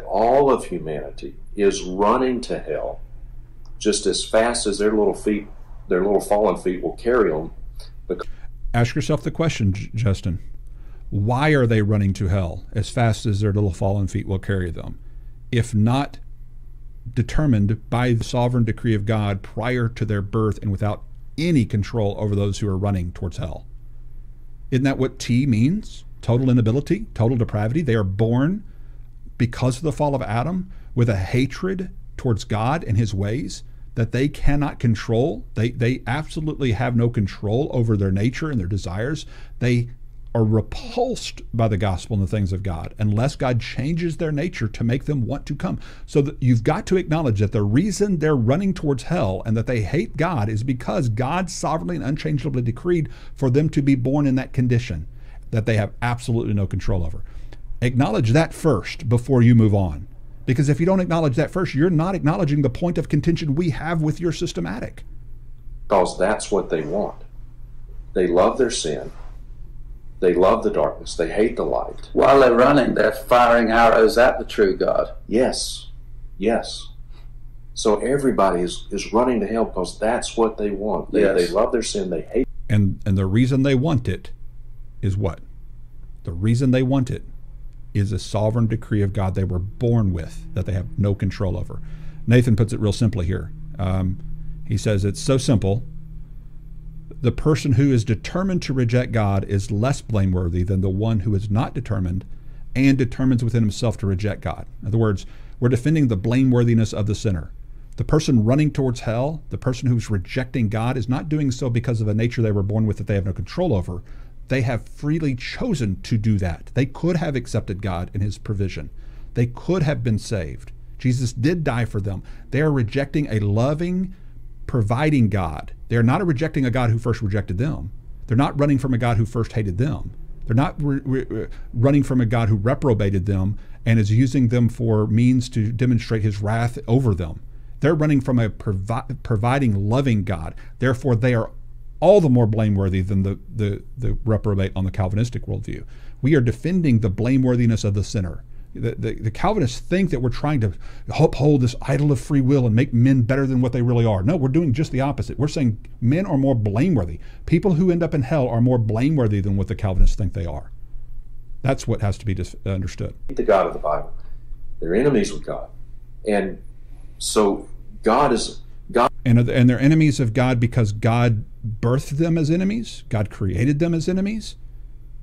All of humanity is running to hell just as fast as their little fallen feet will carry them. Ask yourself the question, Justin. Why are they running to hell as fast as their little fallen feet will carry them, if not determined by the sovereign decree of God prior to their birth and without any control over those who are running towards hell? Isn't that what T means? Total inability, total depravity. They are born because of the fall of Adam with a hatred towards God and his ways that they cannot control. They absolutely have no control over their nature and their desires. They are repulsed by the gospel and the things of God unless God changes their nature to make them want to come. So that you've got to acknowledge that the reason they're running towards hell and that they hate God is because God sovereignly and unchangeably decreed for them to be born in that condition that they have absolutely no control over. Acknowledge that first before you move on. Because if you don't acknowledge that first, you're not acknowledging the point of contention we have with your systematic. Because that's what they want. They love their sin. They love the darkness. They hate the light. While they're running, they're firing arrows at the true God. Yes. Yes. So everybody is running to hell because that's what they want. They love their sin. They hate. And the reason they want it is what? The reason they want it is a sovereign decree of God they were born with that they have no control over. Nathan puts it real simply here. He says it's so simple. The person who is determined to reject God is less blameworthy than the one who is not determined and determines within himself to reject God. In other words, we're defending the blameworthiness of the sinner. The person running towards hell, the person who's rejecting God, is not doing so because of a nature they were born with that they have no control over. They have freely chosen to do that. They could have accepted God and his provision. They could have been saved. Jesus did die for them. They are rejecting a loving, providing God. They are not rejecting a God who first rejected them. They're not running from a God who first hated them. They're not running from a God who reprobated them and is using them for means to demonstrate his wrath over them. They're running from a providing, loving God. Therefore, they are all the more blameworthy than the reprobate on the Calvinistic worldview. We are defending the blameworthiness of the sinner. The Calvinists think that we're trying to uphold this idol of free will and make men better than what they really are. No, we're doing just the opposite. We're saying men are more blameworthy. People who end up in hell are more blameworthy than what the Calvinists think they are. That's what has to be understood. The God of the Bible. They're enemies with God. And so God is God. And they're enemies of God because God birthed them as enemies? God created them as enemies?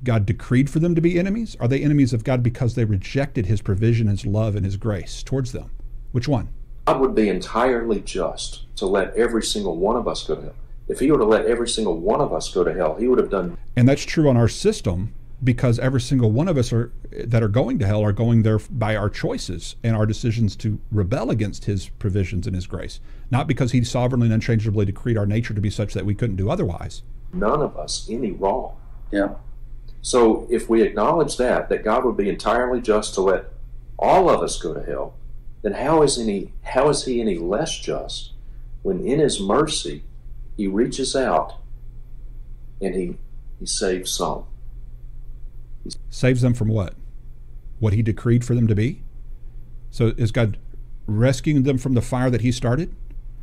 God decreed for them to be enemies? Are they enemies of God because they rejected his provision, his love, and his grace towards them? Which one? God would be entirely just to let every single one of us go to hell. If he were to let every single one of us go to hell, he would have done. And that's true on our system because every single one of us that are going to hell are going there by our choices and our decisions to rebel against his provisions and his grace. Not because he sovereignly and unchangeably decreed our nature to be such that we couldn't do otherwise. None of us any wrong. Yeah. So if we acknowledge that God would be entirely just to let all of us go to hell, then how is he any less just when in his mercy he reaches out and he saves some? Saves them from what? What he decreed for them to be? So is God rescuing them from the fire that he started?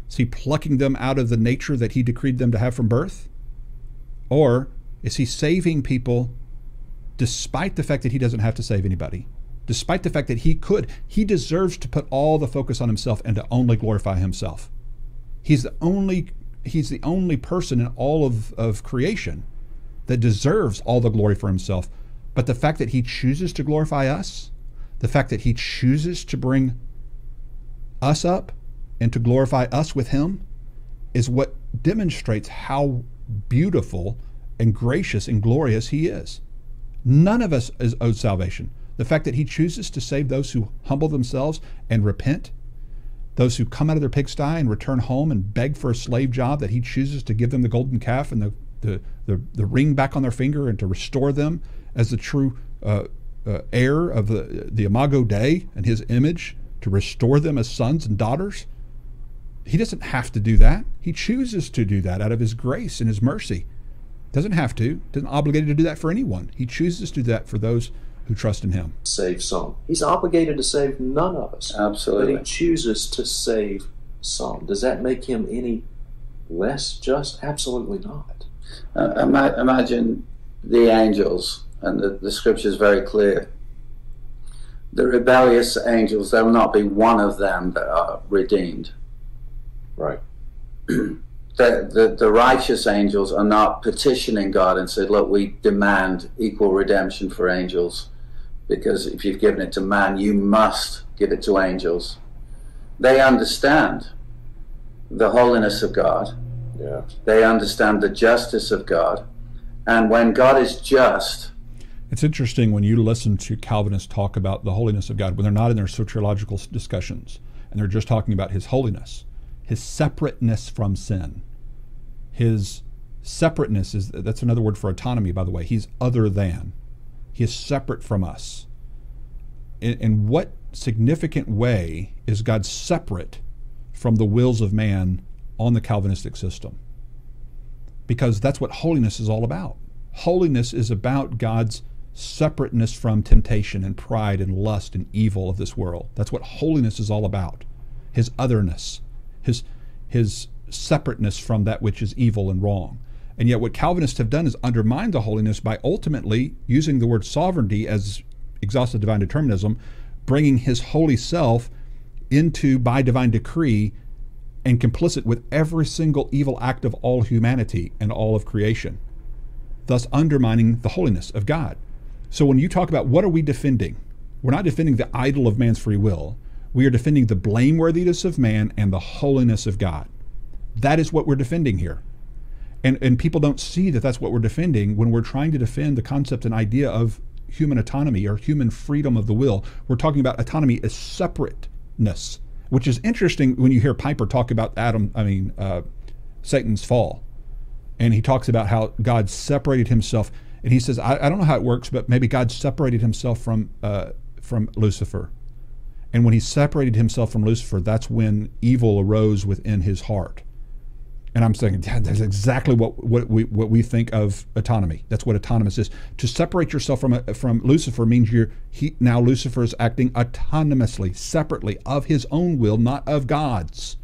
Is he plucking them out of the nature that he decreed them to have from birth? Or is he saving people despite the fact that he doesn't have to save anybody? Despite the fact that he could. He deserves to put all the focus on himself and to only glorify himself. He's the only person in all of creation that deserves all the glory for himself. But the fact that he chooses to glorify us, the fact that he chooses to bring us up and to glorify us with him is what demonstrates how beautiful and gracious and glorious he is. None of us is owed salvation. The fact that he chooses to save those who humble themselves and repent, those who come out of their pigsty and return home and beg for a slave job, that he chooses to give them the golden calf and the ring back on their finger and to restore them as the true heir of the Imago Dei and his image, to restore them as sons and daughters. He doesn't have to do that. He chooses to do that out of his grace and his mercy. Doesn't have to. Doesn't obligated to do that for anyone. He chooses to do that for those who trust in him. Save some. He's obligated to save none of us. Absolutely. But he chooses to save some. Does that make him any less just? Absolutely not. Imagine the angels, and the scripture is very clear. The rebellious angels, there will not be one of them that are redeemed. Right. The righteous angels are not petitioning God and said, look, we demand equal redemption for angels, because if you've given it to man, you must give it to angels. They understand the holiness of God. Yeah. They understand the justice of God. And when God is just... It's interesting when you listen to Calvinists talk about the holiness of God, when they're not in their soteriological discussions, and they're just talking about his holiness, his separateness from sin. His separateness that's another word for autonomy, by the way. He's other than. He is separate from us. In what significant way is God separate from the wills of man on the Calvinistic system? Because that's what holiness is all about. Holiness is about God's separateness from temptation and pride and lust and evil of this world. That's what holiness is all about. His otherness, his separateness from that which is evil and wrong. And yet what Calvinists have done is undermine the holiness by ultimately using the word sovereignty as exhaustive divine determinism, bringing his holy self into, by divine decree, and complicit with every single evil act of all humanity and all of creation, thus undermining the holiness of God. So when you talk about what are we defending, we're not defending the idol of man's free will. We are defending the blameworthiness of man and the holiness of God. That is what we're defending here. And people don't see that that's what we're defending when we're trying to defend the concept and idea of human autonomy or human freedom of the will. We're talking about autonomy as separateness, which is interesting when you hear Piper talk about Satan's fall. And he talks about how God separated himself. And he says, I don't know how it works, but maybe God separated himself from Lucifer. And when he separated himself from Lucifer, that's when evil arose within his heart. And I'm saying, that's exactly what we think of autonomy. That's what autonomous is. To separate yourself from Lucifer means now Lucifer is acting autonomously, separately, of his own will, not of God's.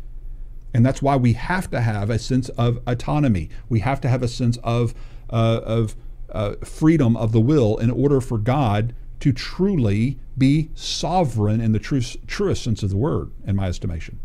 And that's why we have to have a sense of autonomy. We have to have a sense of freedom of the will in order for God to truly be sovereign in the truest sense of the word, in my estimation.